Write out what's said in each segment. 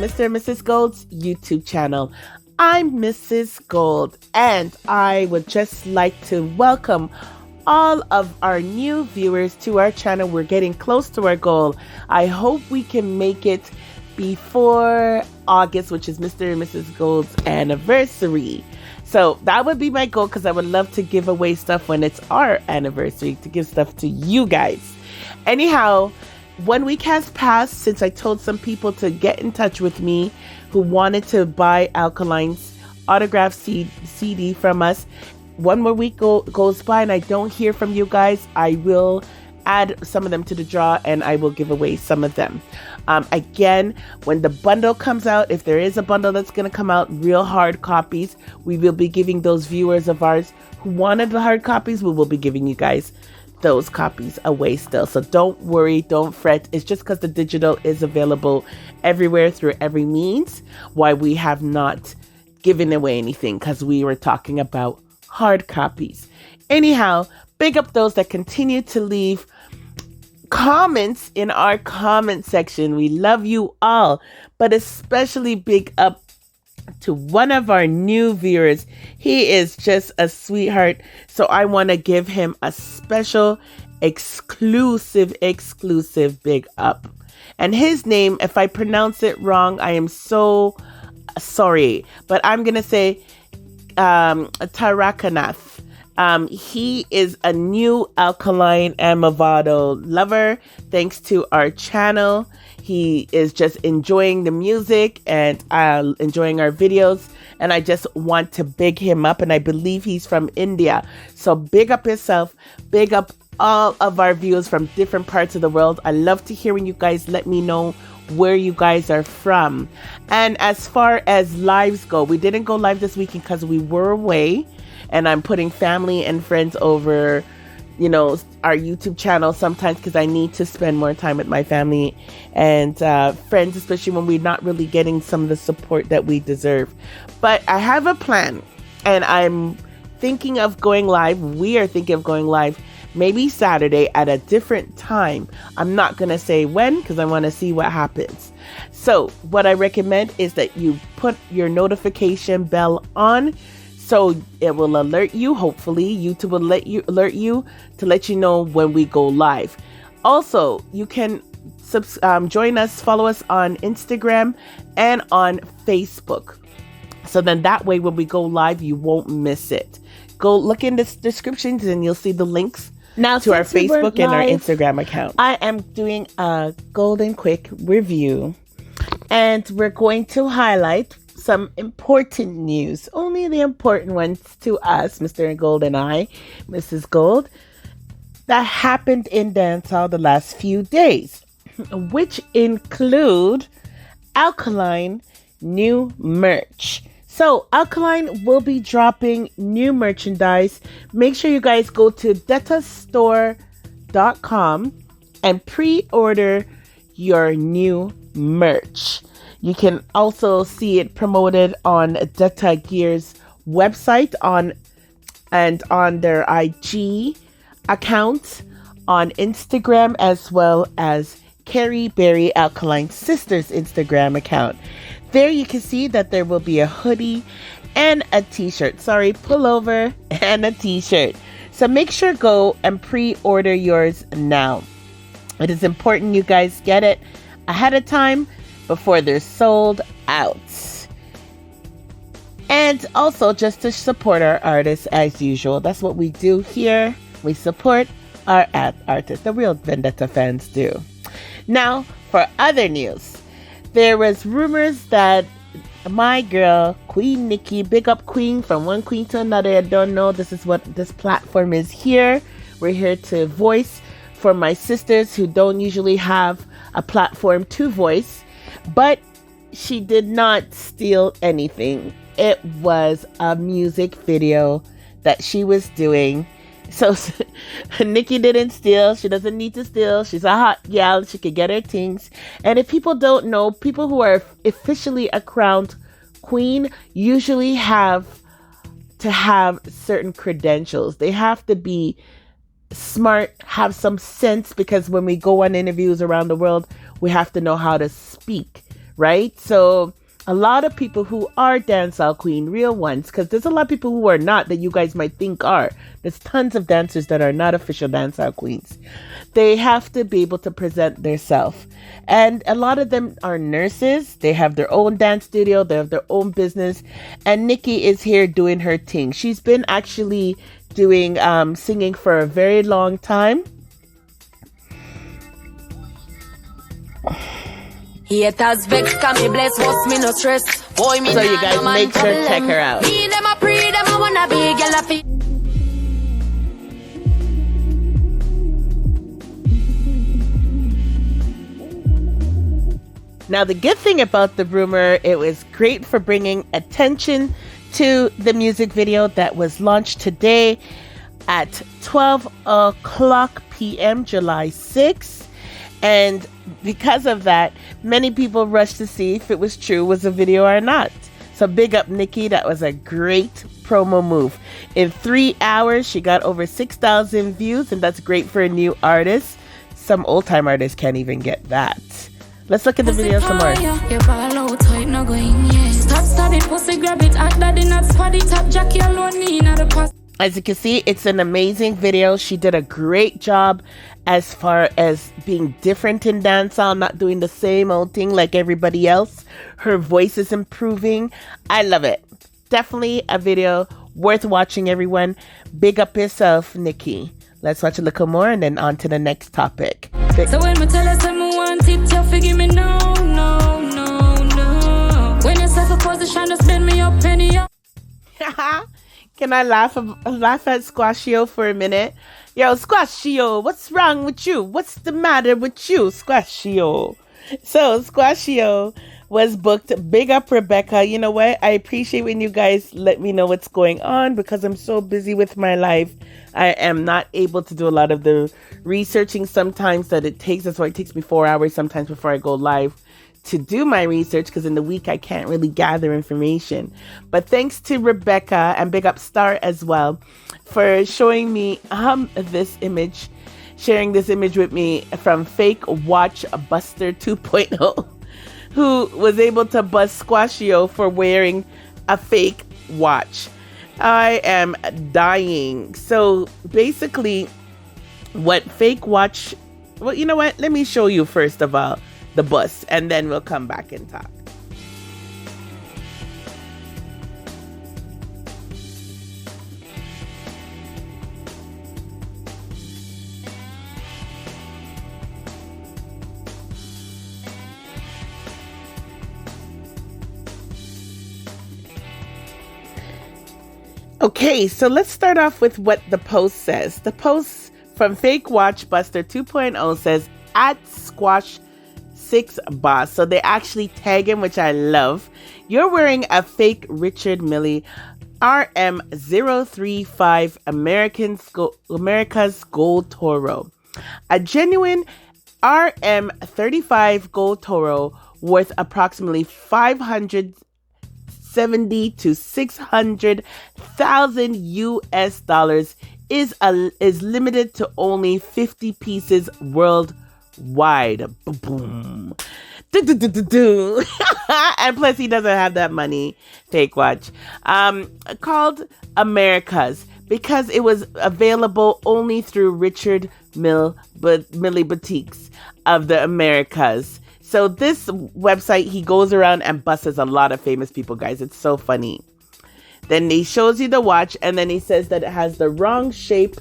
Mr. and Mrs. Gold's YouTube channel. I'm Mrs. Gold, and I would just like to welcome all of our new viewers to our channel. We're getting close to our goal. I hope we can make it before August, which is Mr. and Mrs. Gold's anniversary. So that would be my goal, because I would love to give away stuff when it's our anniversary, to give stuff to you guys. Anyhow, 1 week has passed since I told some people to get in touch with me who wanted to buy Alkaline's autographed CD from us. 1 more week goes by and I don't hear from you guys. I will add some of them to the draw and I will give away some of them. Again, when the bundle comes out, if there is a bundle that's going to come out, real hard copies, we will be giving those viewers of ours who wanted the hard copies, we will be giving you guys those copies away still. So don't worry, don't fret. It's just because the digital is available everywhere through every means why we have not given away anything, because we were talking about hard copies. Anyhow, big up those that continue to leave comments in our comment section. We love you all, but especially big up to one of our new viewers. He is just a sweetheart, so I want to give him a special exclusive big up. And his name, if I pronounce it wrong, I am so sorry, but I'm gonna say Tarakanath. He is a new Alkaline and Mavado lover thanks to our channel. He is just enjoying the music and enjoying our videos. And I just want to big him up. And I believe he's from India. So big up yourself. Big up all of our viewers from different parts of the world. I love to hear when you guys let me know where you guys are from. And as far as lives go, we didn't go live this weekend because we were away. And I'm putting family and friends over, our YouTube channel sometimes because I need to spend more time with my family and friends, especially when we're not really getting some of the support that we deserve. But I have a plan, and I'm thinking of going live. We are thinking of going live maybe Saturday at a different time. I'm not going to say when because I want to see what happens. So what I recommend is that you put your notification bell on, so it will alert you. Hopefully, YouTube will alert you to let you know when we go live. Also, you can join us, follow us on Instagram and on Facebook. So then that way, when we go live, you won't miss it. Go look in the descriptions and you'll see the links now to our Facebook and our Instagram account. I am doing a golden quick review, and we're going to highlight some important news, only the important ones to us, Mr. Gold and I, Mrs. Gold, that happened in dancehall the last few days, which include Alkaline new merch. So Alkaline will be dropping new merchandise. Make sure you guys go to detastore.com and pre-order your new merch. You can also see it promoted on Detta Gear's website and on their IG account, on Instagram, as well as Carrie Berry Alkaline Sisters Instagram account. There you can see that there will be a hoodie and a t-shirt. Pullover and a t-shirt. So make sure go and pre-order yours now. It is important you guys get it ahead of time before they're sold out. And also just to support our artists as usual. That's what we do here. We support our artists, the real Vendetta fans do. Now, for other news, there was rumors that my girl, Queen Nikki, big up Queen, from one queen to another. I don't know. This is what this platform is here. We're here to voice for my sisters who don't usually have a platform to voice. But she did not steal anything. It was a music video that she was doing. So Nikki didn't steal. She doesn't need to steal. She's a hot gal. She could get her things. And if people don't know, people who are officially a crowned queen usually have to have certain credentials. They have to be smart, have some sense, because when we go on interviews around the world, we have to know how to speak right? So a lot of people who are dancehall queen, real ones, because there's a lot of people who are not that you guys might think are. There's tons of dancers that are not official dancehall queens. They have to be able to present themselves. And a lot of them are nurses. They have their own dance studio. They have their own business. And Nikki is here doing her thing. She's been actually doing singing for a very long time. Haters vex, can me bless, what's me no stress. Boy, me so you guys make sure to check her out. Me them a pre, them a wanna be girl. Now, the good thing about the rumor, it was great for bringing attention to the music video that was launched today at 12 o'clock p.m. July 6th. And because of that, many people rushed to see if it was true, was a video or not. So big up Nikki. That was a great promo move. In 3 hours, she got over 6,000 views, and that's great for a new artist. Some old-time artists can't even get that. Let's look at the video some more. As you can see, it's an amazing video. She did a great job as far as being different in dancehall, not doing the same old thing like everybody else. Her voice is improving. I love it. Definitely a video worth watching, everyone. Big up yourself, Nikki. Let's watch a little more and then on to the next topic. So when me tell us I want it, you forgive me, no. When you set a position, just bend me up, penny up. Can I laugh at SQASHIO for a minute? Yo, SQASHIO, what's wrong with you? What's the matter with you, SQASHIO? So SQASHIO was booked. Big up Rebecca. You know what? I appreciate when you guys let me know what's going on because I'm so busy with my life. I am not able to do a lot of the researching sometimes that it takes. That's why it takes me 4 hours sometimes before I go live to do my research, because in the week I can't really gather information. But thanks to Rebecca and big up Star as well for showing me this image, sharing this image with me from Fake Watch Buster 2.0, who was able to bust SQASHIO for wearing a fake watch. I am dying. So basically what Fake Watch, well, you know what? Let me show you first of all the bust, and then we'll come back and talk. Okay, so let's start off with what the post says. The post from Fake Watch Buster 2.0 says, at Squash 6 Boss. So they actually tag him, which I love. You're wearing a fake Richard Mille RM035 America's Gold Toro. A genuine RM35 Gold Toro worth approximately 570 to 600,000 US dollars is limited to only 50 pieces worldwide. Boom. And plus he doesn't have that money. Fake Watch. Called America's because it was available only through Richard Mille boutiques of the Americas. So this website, he goes around and busts a lot of famous people, guys. It's so funny. Then he shows you the watch, and then he says that it has the wrong shape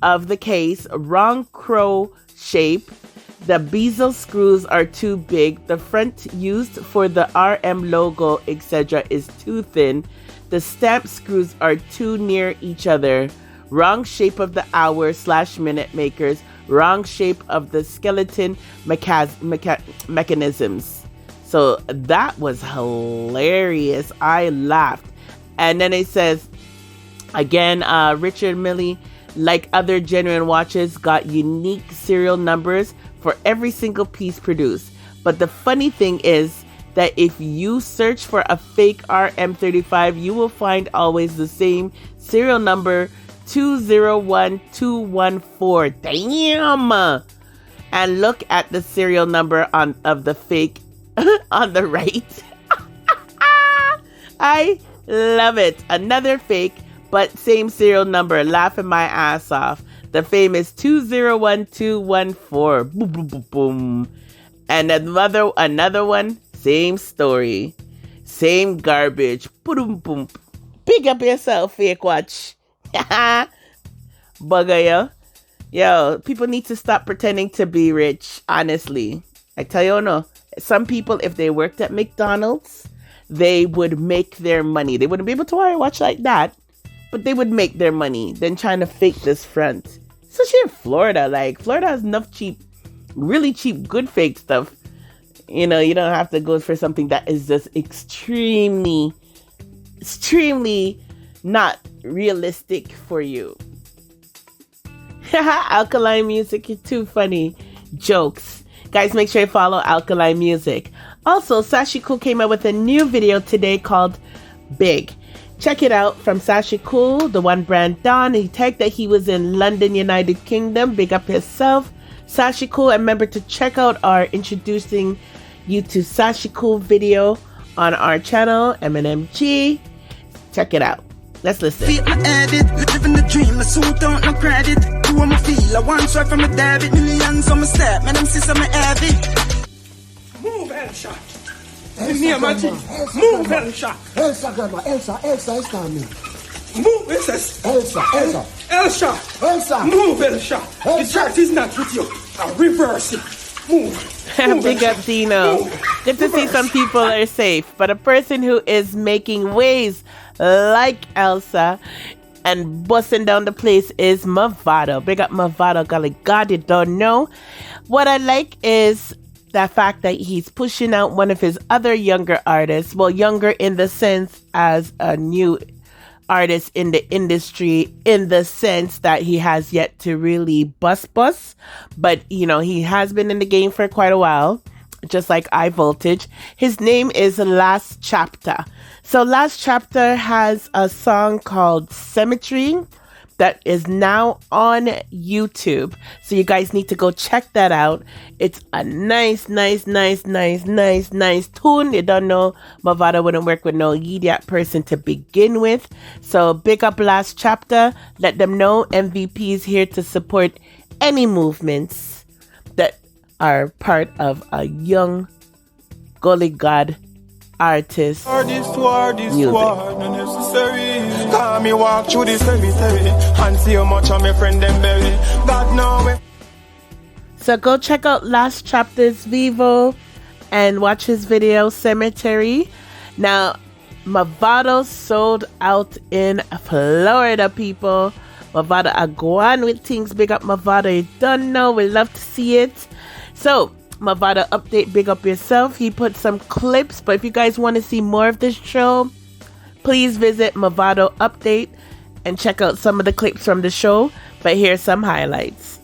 of the case, wrong crow shape. The bezel screws are too big. The front used for the RM logo, etc. is too thin. The stamp screws are too near each other. Wrong shape of the hour/minute makers. Wrong shape of the skeleton mechanisms. So that was hilarious. I laughed. And then it says, again, Richard Mille, like other genuine watches, got unique serial numbers for every single piece produced. But the funny thing is that if you search for a fake RM35, you will find always the same serial number, 201214. Damn! And look at the serial number of the fake on the right. I love it. Another fake, but same serial number. Laughing my ass off. The famous 201214. Boom, boom, boom, boom. And another one, same story. Same garbage. Boom, boom. Pick up yourself, fake watch. Bugger yo. Yo, people need to stop pretending to be rich, honestly. I tell you no. Some people, if they worked at McDonald's, they would make their money. They wouldn't be able to wear a watch like that, but they would make their money than trying to fake this front. Especially in Florida. Like, Florida has enough cheap, really cheap, good fake stuff. You know, you don't have to go for something that is just extremely not realistic for you. Alkaline music is too funny. Jokes. Guys, make sure you follow Alkaline Music. Also, Sashie Cool came out with a new video today called Big. Check it out from Sashie Cool, the one brand Don. He tagged that he was in London, United Kingdom. Big up yourself, Sashie Cool. And remember to check out our introducing you to Sashie Cool video on our channel, M&MG. Check it out. Let's listen. Living the dream, I suit out no credit. Do what I feel, I want swipe from a debit. Millions on my step, man, I'm sis, I'm a avid. Move, Elsa. Move, Elsa. Elsa, grandma, Elsa is coming. Move, Elsa. Move, Elsa. The chart is not with you. I'll reverse it. Move. Big up, Dino. Good to see some people are safe, but a person who is making waves like Elsa and busting down the place is Mavado. Big up Mavado. Golly God, you don't know. What I like is the fact that he's pushing out one of his other younger artists. Well, younger in the sense as a new artist in the industry, in the sense that he has yet to really bust. But, you know, he has been in the game for quite a while, just like I Voltage. His name is Last Chapta. So Last Chapta has a song called Cemetery that is now on YouTube. So you guys need to go check that out. It's a nice tune. You don't know, Mavado wouldn't work with no idiot person to begin with. So big up Last Chapta. Let them know MVP is here to support any movements that are part of a young golly God artist. This war, no necessary. Call me walk through the cemetery and see how much of my friend them bury. God know. So go check out Last Chapta's Vivo and watch his video Cemetery. Now, Mavado sold out in Florida, people. Mavado Aguan with things. Big up Mavado. You don't know. We love to see it. So Mavado update, big up yourself. He put some clips, but if you guys want to see more of this show, please visit Mavado update and check out some of the clips from the show. But here's some highlights.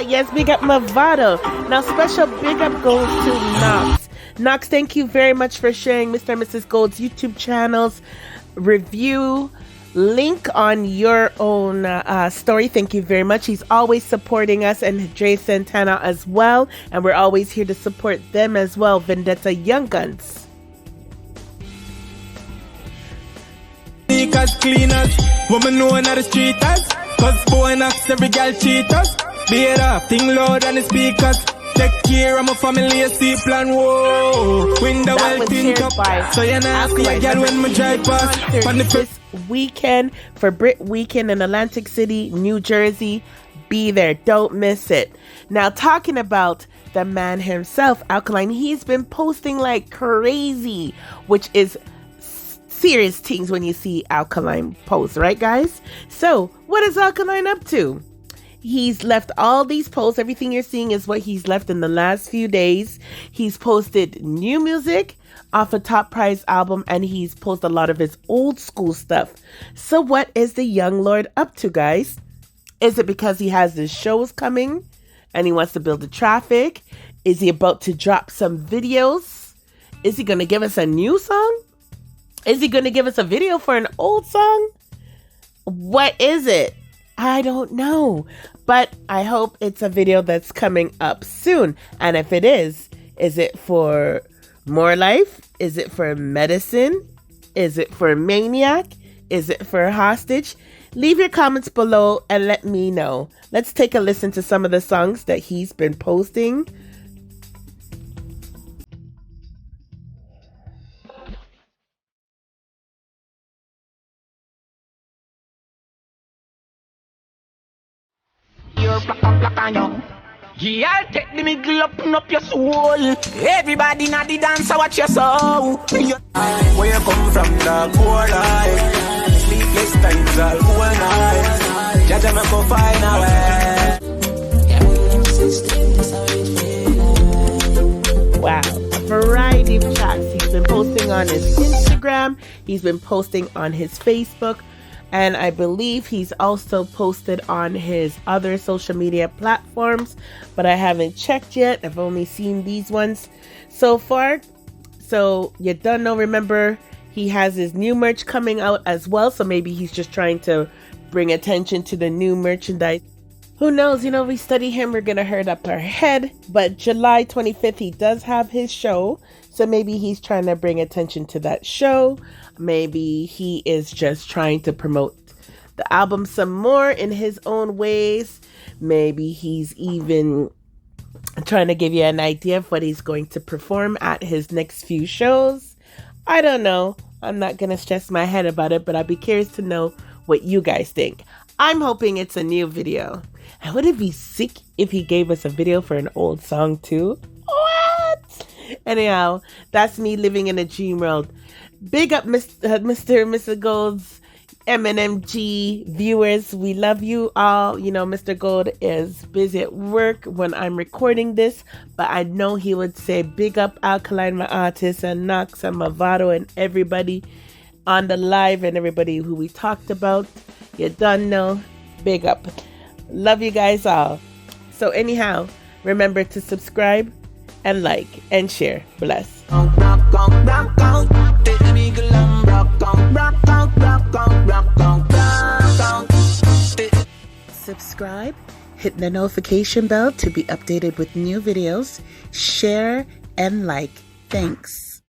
Yes, big up Mavado. Now, special big up goes to Knaxx. Knaxx, thank you very much for sharing Mr. and Mrs. Gold's YouTube channel's review link on your own story. Thank you very much. He's always supporting us, and Dre Santana as well. And we're always here to support them as well. Vendetta Young Guns. as cleaners. Woman known as the streeters. Cause boy knocks every girl cheaters. Beat up, thing loud on the speakers. Take care of my family, a sea plan, whoa. Window well think up. So you're not see a girl when my drive past. This weekend for Brit Weekend in Atlantic City, New Jersey. Be there, don't miss it. Now, talking about the man himself, Alkaline, he's been posting like crazy, which is serious things when you see Alkaline post, right guys? So what is Alkaline up to? He's left all these posts. Everything you're seeing is what he's left in the last few days. He's posted new music off a Top Prize album, and he's posted a lot of his old school stuff. So what is the young lord up to, guys? Is it because he has his shows coming and he wants to build the traffic? Is he about to drop some videos? Is he going to give us a new song? Is he going to give us a video for an old song? What is it? I don't know, but I hope it's a video that's coming up soon. And if it is it for More Life? Is it for Medicine? Is it for Maniac? Is it for Hostage? Leave your comments below and let me know. Let's take a listen to some of the songs that he's been posting. Yeah, take the middle up your soul. Everybody not the dancer, watch your soul. Where you come from, the poor life. Sleepless times all cool night. Judge me go find a way. Wow, a variety of tracks. He's been posting on his Instagram. He's been posting on his Facebook. And I believe he's also posted on his other social media platforms, but I haven't checked yet. I've only seen these ones so far. So you don't know, remember, he has his new merch coming out as well. So maybe he's just trying to bring attention to the new merchandise. Who knows? You know, we study him, we're going to hurt up our head. But July 25th, he does have his show. So maybe he's trying to bring attention to that show. Maybe he is just trying to promote the album some more in his own ways. Maybe he's even trying to give you an idea of what he's going to perform at his next few shows. I don't know. I'm not going to stress my head about it, but I'd be curious to know what you guys think. I'm hoping it's a new video. And would it be sick if he gave us a video for an old song too? What? Anyhow, that's me living in a dream world. Big up Mr. Gold's M&MG viewers. We love you all. You know, Mr. Gold is busy at work when I'm recording this, but I know he would say big up Alkaline, my artist, and Knaxx and Mavado and everybody on the live and everybody who we talked about. You don't know. Big up. Love you guys all. So anyhow, remember to subscribe and like and share. Bless. Subscribe, hit the notification bell to be updated with new videos, share and like. Thanks.